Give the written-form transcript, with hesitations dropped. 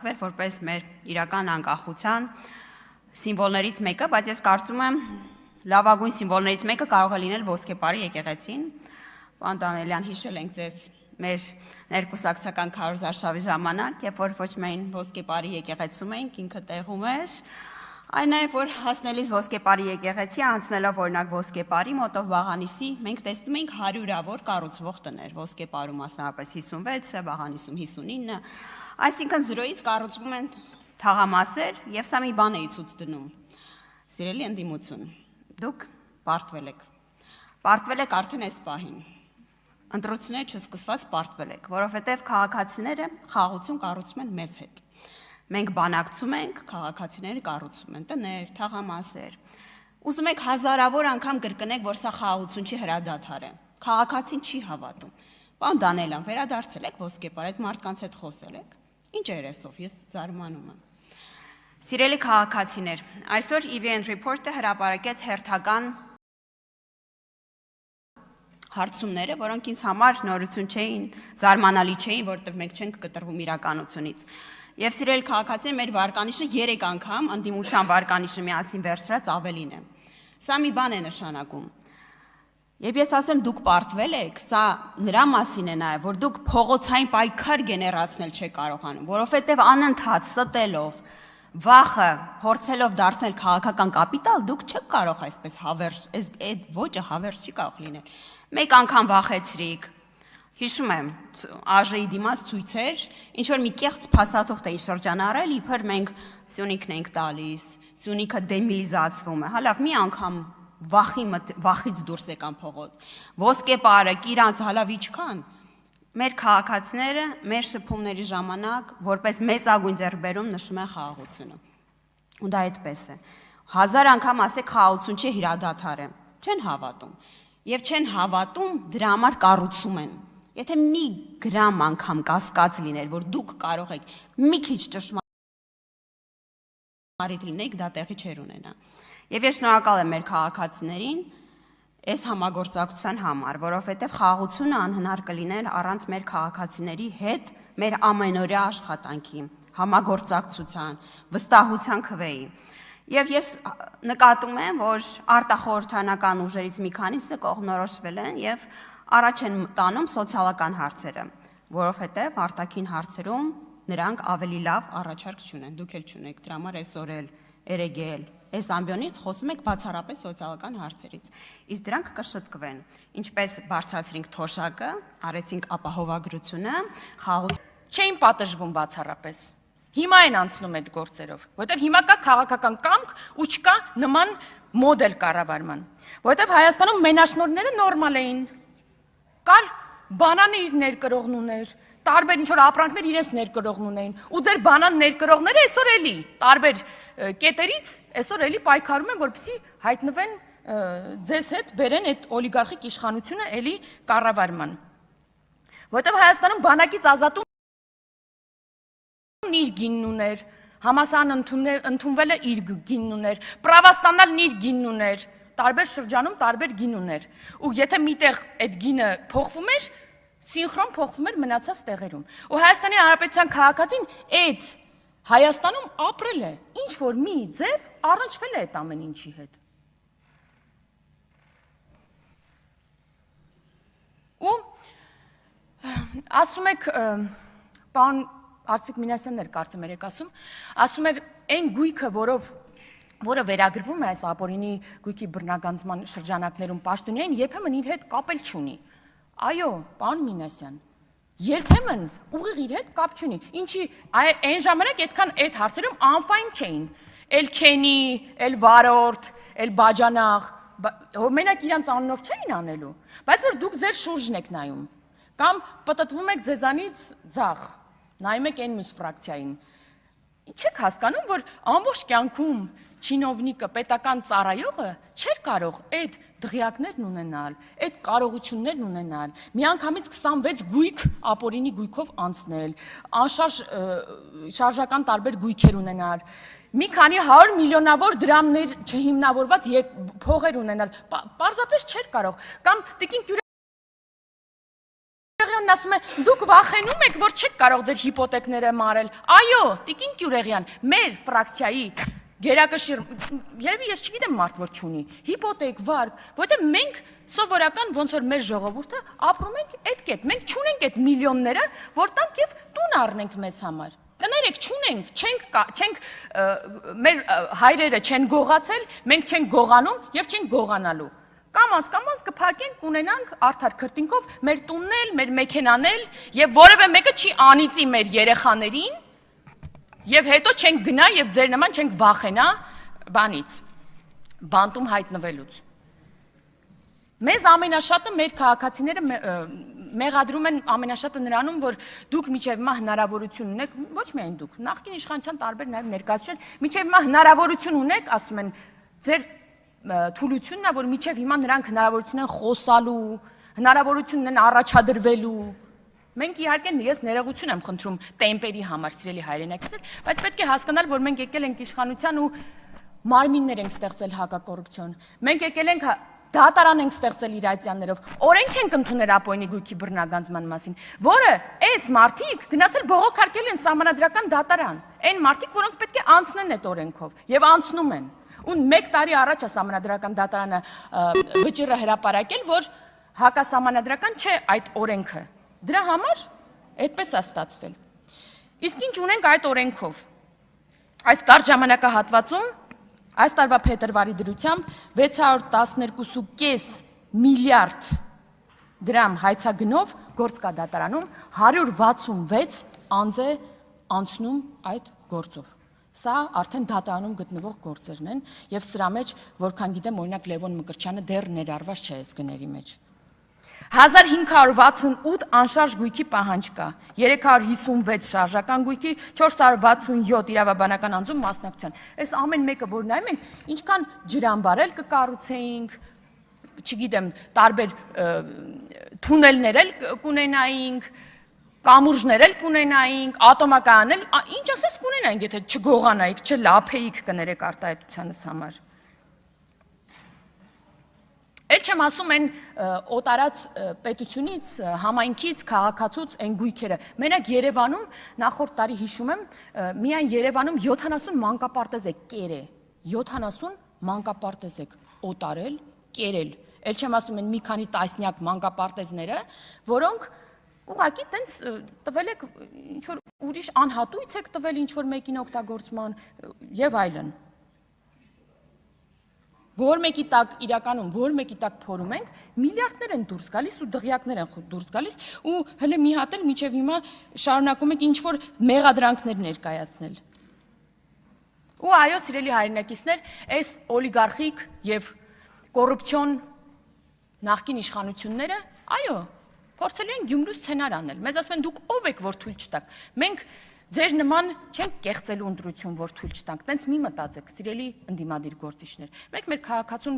հռչակվել որպես մեր իրական անկախության սիմվոլներից մեկը, բայց ես կարծում եմ լավագույն սիմվոլներից մեկը կարող է լինել ոսկեպարի եկեղեցին։ Պարոն Դանիելյան, հիշել ենք ձեզ մեր ներկուսակցական քարոզարշավի ժամանակ, երբ որ ոչ միայն ոսկեպարի եկեղեցում էինք, ինքը տեղում էր, այն է, որ հասնելիս ոսկեպարի եկեղեցի, անցնելով օրինակ ոսկեպարի մոտով Վաղանիսի, մենք տեսնում ենք հարյուրավոր կառուցվող տներ, ոսկեպարում մասնավորապես 56-ը, Վաղանիսում 59, այսինքն 0-ից կառուցվում են թաղամասեր, եւ սա մի բան էի ցույց դնում։ Սիրելի ընդդիմություն, դուք պարտվել եք արդեն այս պահին։ Ընտրությունները չսկսված պարտվել եք, որովհետև քաղաքացիները խաղաղություն կառուցում են մեզ հետ։ Մենք բանակցում ենք, քաղաքացիները կառուցում են տներ, թաղամասեր։ Ուզում եք հազարավոր անգամ կրկնեք, որ սա խաղաղություն չի, հրադադար է։ Քաղաքացին չի հավատում։ Պարոն Դանիելյան, վերադարձել եք ոսկեպար, այդ մարդկանց հետ խոսել եք։ Ինչ էր այսով, ես զարմանում եմ։ Սիրելի քաղաքացիներ, այսօր EVN Report-ը հրապարակեց հերթական հարցումները, որոնք ինձ համար նորություն չէին, զարմանալի չէին, որովհետև մենք չենք կտրվում իրականությունից։ Եվ սիրելի քաղաքացիներ, մեր վարկանիշը 3 անգամ ընդդիմության վարկանիշը միացին վերցրած ավելին է։ Սա մի բան է նշանակում։ Երբ ես ասեմ դուք պարտվել եք, սա նրա մասին է նաև, որ դուք փողոցային պայքար գեներացնել չեք կարողանում, որովհետև անընդհատ ստելով, վախը փորձելով դարձնել քաղաքական կապիտալ, դուք չեք կարող այսպես հավերժ, այդ ոճը հավերժ չի կարող լինել։ Մեկ անգամ վախեցրիք, հիշում եմ, ԱԺ-ի դիմաց ցույցեր, ինչ որ մի կեղծ փաստաթուղթ էի շրջանառել, իբր մենք Սյունիքն ենք տալիս, Սյունիքը դեմիլիզացվում է, հալավ մի անգամ վախից դուրս եկան փողոց, ոսկեպարը, Կիրանց, հալավ իչքան, մեր քաղաքացիները մեր շփումների ժամանակ որպես մեծագույն ձեռքբերում նշում են խաղաղությունը։ Ու դա այդպես է։ 1000 անգամ ասեք խաղաղություն չի, հրադադար է, չեն հավատում։ Եվ չեն հավատում, դրա համար կառուցում են։ Եթե մի գրամ անգամ կասկած լիներ, որ դուք կարող եք մի քիչ ճշմարիտ լինեք, դա տեղի չէր ունենա։ Եվ ես շնորհակալ եմ մեր քաղաքացիներին այս համագործակցության համար, որովհետև խաղաղությունը անհնար կլիներ առանց մեր քաղաքացիների հետ մեր ամենօրյա աշխատանքի, համագործակցության, վստահության քվեի։ Եվ ես նկատում եմ, որ արտախորհրդանական ուժերից մի քանիսը կողմնորոշվել են եւ առաջ են տանում սոցիալական հարցերը, որովհետեւ արտաքին հարցերում նրանք ավելի լավ առաջարկ չունեն, դուք էլ չունեք, դրա համար այսօր էլ երեգել այս ամբիոնից խոսում եք բացառապես սոցիալական հարցերից, իսկ դրանք կշտկվեն, ինչպես բարձրացրինք թոշակը, արեցինք ապահովագրությունը, չէին պատժվում բացառապես։ Հիմա են անցնում այդ գործերով, որովհետև հիմա կա քաղաքական կամք ու չկա նման մոդել կառավարման, որովհետև Հայաստանում մենաշնորհները նորմալ էին, կար բանանը իր ներկրողն ուներ, տարբեր ինչ-որ ապրանքներ իրենց ներկրողն ունեին, ու ձեր բանան ներկրողները այսօր էլի տարբեր կետերից այսօր էլի պայքարում են, որպեսզի հայտնվեն ձեզ հետ բերեն այդ օլիգարխիկ իշխանությունը էլի կառավարման, որովհետև Հայաստանում բանակից ազատում իր գինն ուներ, համասան ընդունվելը իր գինն ուներ, պրավաստանալն իր գինն ուներ, տարբեր շրջանում տարբեր գին ուներ, ու եթե միտեղ այդ գինը փոխվում էր, սինխրոն փոխվում էր մնացած տեղերում, ու Հայաստանի Հանրապետության քաղաքացին այդ Հայաստանում ապրել է, ինչ որ մի ձև առնչվել է այդ ամեն ինչի հետ։ Ու ասում եք, պարոն Արծվիկ Մինասյանն էր կարծեմ երեք ասում էր այն գույքը, որը վերագրվում է այս ապօրինի գույքի բռնագանձման շրջանակներում պաշտոնյային, երբեմն իր հետ կապ էլ չունի։ Այո, պարոն Մինասյան, երբեմն ուղիղ իր հետ կապ չունի։ Ինչի այն ժամանակ այդքան այդ հարցերում անֆայն չէին։ Էլ Քենի, էլ Վարորդ, էլ Բաջանաղ, մենակ իրանց անունով չէին անելու, բայց որ դուք ձեր շուրջն եք նայում, կամ պտտվում եք ձեզանից ձախ, նայում եք այն մյուս ֆրակցիային։ Չեք հասկանում, որ ամբողջ կյանքում չինովնիկը, պետական ծառայողը չէր կարող այդ դղյակներն ունենալ, այդ կարողություններն ունենալ, միանգամից 26 գույք ապօրինի գույքով անցնել, անշարժ շարժական տարբեր գույքեր ունենալ, մի քանի 100 միլիոնավոր դրամներ չհիմնավորված փողեր ունենալ, պարզապես չէր կարող, կամ տիկին Գյուրեղյանն ասում է, դուք վախենում եք, որ չեք կարող ձեր հիպոթեքները մարել։ Այո, տիկին Գյուրեղյան, մեր ֆրակցիայի գերակշիռ, երևի ես չգիտեմ մարդ որ չունի, հիպոթեք, վարկ, որովհետև մենք սովորական ոնց որ մեր ժողովուրդը ապրում ենք այդ կերպ, մենք չունենք այդ միլիոնները, որ տանք եւ տուն առնենք մեզ համար։ Կներեք, չունենք, չենք մեր հայրերը չեն գողացել, մենք չենք գողանում եւ չենք գողանալու։ Կամած կփակենք, ունենանք արդար քրտինքով մեր տունն էլ, մեր մեքենան էլ եւ որևէ մեկը չի անիծի մեր երեխաներին եւ հետո չենք գնա եւ ձեր նման չենք վախենա բանից, բանտում հայտնվելուց։ Մեզ ամենաշատը մեր քաղաքացիները մեղադրում են ամենաշատը նրանում, որ դուք միջև մա հնարավորություն ունեք, ոչ միայն դուք, նախկին իշխանության տարբեր նաեւ ներկայացուցիչ, միջև մա հնարավորություն ունեք, ասում են, ձեր թուլությունն է, որ միջև հիմա նրանք հնարավորություն են խոսալու, հնարավորություն են առաջադրվելու։ Մենք իհարկե ես ներողություն եմ խնդրում տեմպերի համար, սիրելի հայրենակիցներ, բայց պետք է հասկանալ, որ մենք եկել ենք իշխանության ու մարմիններ ենք ստեղծել հակակոռուպցիոն։ Մենք եկել ենք դատարան ենք ստեղծել իր այցյաններով, օրենք ենք ընդունել ապօրինի գույքի բռնագանձման մասին, որը այս մարդիկ գնացել բողոքարկել են սահմանադրական դատարան, այն մարդիկ, որոնք պետք է անցնեն այդ օրենքով եւ անցնում են։ Ու 1 տարի առաջ է սահմանադրական դատարանը վճիռը հրապարակել, որ հակասահմանադրական չէ այդ օրենքը։ Դրա համար այդպես է ստացվել։ Իսկ ինչ ունենք այդ օրենքով։ Այս կարճ ժամանակահատվածում այս տարվա փետրվարի դրությամբ 612.5 միլիարդ դրամ հայցագնով գործ կա դատարանում, 166 անձ է անցնում այդ գործով։ Սա արդեն դատարանում գտնվող գործերն են եւ սրա մեջ, որքան գիտեմ, օրինակ Լևոն Մկրտչյանը դեռ ներառված չէ այս գների մեջ։ 1568 անշարժ գույքի պահանջ կա, 356 շարժական գույքի, 467 իրավաբանական անձում մասնակցության։ Այս ամեն մեկը որ նայում ենք, ինչքան ջրամբար էլ կկառուցեինք, չգիտեմ, տարբեր թունելներ էլ կունենայինք, կամուրջներ էլ կունենայինք, ատոմակայան էլ, ինչ ասես կունենայինք, եթե չգողանայիք, չլափեիք կներեք արտահայտությանս համար։ Էլ չեմ ասում են օտարած պետությունից, համայնքից, քաղաքացուց են գույքերը։ Մենակ Երևանում, նախորդ տարի հիշում եմ, միայն Երևանում 70 մանկապարտեզ է կեր է, 70 մանկապարտեզ է օտարել, կերել։ Էլ չեմ ասում են մի քանի տասնյակ մանկապարտեզները, որոնք ուղղակի տենց տվել եք ինչ-որ ուրիշ անհատույց եք տվել ինչ-որ մեկին օգտագործման եւ այլն։ Որ մեկի տակ իրականում, որ մեկի տակ փորում ենք, միլիարդներ են դուրս գալիս ու դղյակներ են դուրս գալիս ու հələ մի հատ էլ միջև հիմա շարունակում եք ինչ-որ մեղադրանքներ ներկայացնել։ Ու այո, սիրելի հայրենակիցներ, այս օլիգարխիկ եւ կոռուպցիոն նախկին իշխանությունները, այո, փորձելու են Գյումրու սցենար անել։ Մեզ ասում են դուք ով եք, որ թույլ չտաք։ Մենք ձեր նման չենք կեղծելու ընտրություն, որ թույլ չտանք։ Տենց մի մտածեք, սիրելի ընդդիմադիր գործիչներ։ Մենք մեր քաղաքացուն